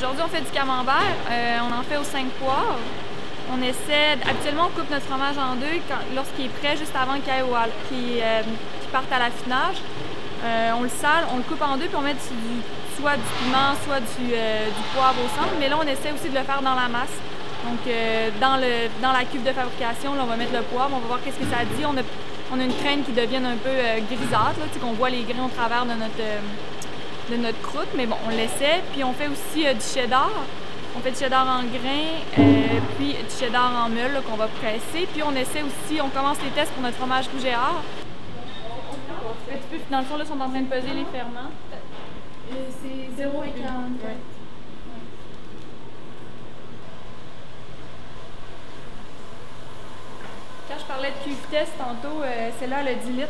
Aujourd'hui, on fait du camembert. On en fait aux 5 poires. On essaie, habituellement, on coupe notre fromage en deux lorsqu'il est prêt, juste avant qu'il parte à l'affinage. On le sale, on le coupe en deux, puis on met soit du piment, soit du poivre au centre. Mais là, on essaie aussi de le faire dans la masse. Donc, dans la cuve de fabrication, là, on va mettre le poivre, on va voir qu'est-ce que ça dit. On a une crème qui devienne un peu grisâtre, qu'on voit les grains au travers de notre croûte, mais bon, on l'essaie. Puis on fait aussi du cheddar. On fait du cheddar en grains, puis du cheddar en meule qu'on va presser. Puis on essaie aussi, on commence les tests pour notre fromage rougeard. Dans le fond, là, ils sont en train de peser les ferments. C'est 0 et 40. Ouais. Quand je parlais de cuve test tantôt, celle-là, elle a 10 litres.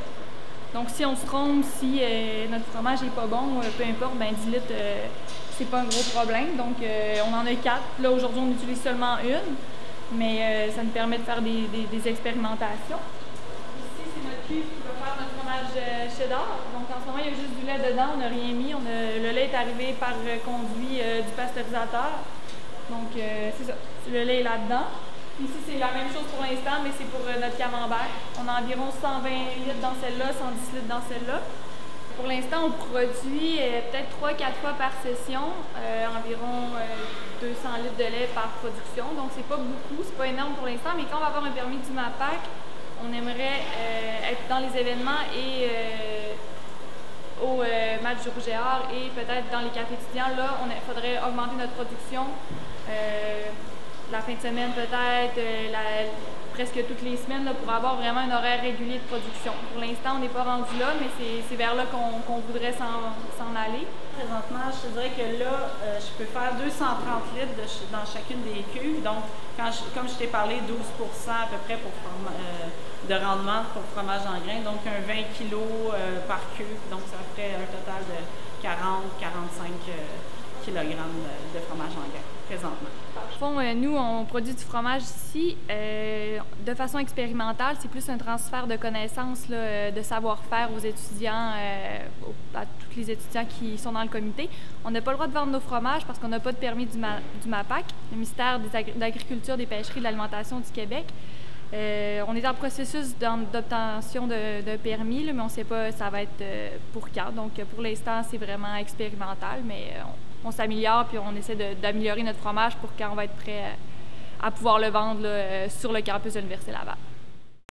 Donc si on se trompe, si notre fromage n'est pas bon, peu importe, ben 10 litres, c'est pas un gros problème. Donc on en a 4. Là, aujourd'hui, on utilise seulement une, mais ça nous permet de faire des expérimentations. Ici, c'est notre cuve qui va faire notre fromage cheddar. Donc en ce moment, il y a juste du lait dedans, on n'a rien mis. Le lait est arrivé par conduit du pasteurisateur. Donc c'est ça, le lait est là-dedans. Ici, c'est la même chose pour l'instant, mais c'est pour notre camembert. On a environ 120 litres dans celle-là, 110 litres dans celle-là. Pour l'instant, on produit peut-être 3-4 fois par session, environ 200 litres de lait par production. Donc, c'est pas beaucoup, c'est pas énorme pour l'instant, mais quand on va avoir un permis du MAPAC, on aimerait être dans les événements et au match du Rougeard et peut-être dans les cafés étudiants. Là, il faudrait augmenter notre production. La fin de semaine peut-être, presque toutes les semaines là, pour avoir vraiment un horaire régulier de production. Pour l'instant, on n'est pas rendu là, mais c'est vers là qu'on voudrait s'en aller. Présentement, je te dirais que là, je peux faire 230 litres dans chacune des cuves. Donc, comme je t'ai parlé, 12% à peu près de rendement pour fromage en grains. Donc, un 20 kg par cuve. Donc, ça ferait un total de 40-45 kg de fromage en grains présentement. Au fond, nous, on produit du fromage ici de façon expérimentale. C'est plus un transfert de connaissances, là, de savoir-faire aux étudiants, à tous les étudiants qui sont dans le comité. On n'a pas le droit de vendre nos fromages parce qu'on n'a pas de permis du MAPAC, le ministère de l'Agriculture, des Pêcheries et de l'Alimentation du Québec. On est en processus d'obtention d'un permis, là, mais on ne sait pas ça va être pour quand. Donc, pour l'instant, c'est vraiment expérimental, mais on s'améliore puis on essaie d'améliorer notre fromage pour quand on va être prêt à pouvoir le vendre là, sur le campus de l'Université Laval.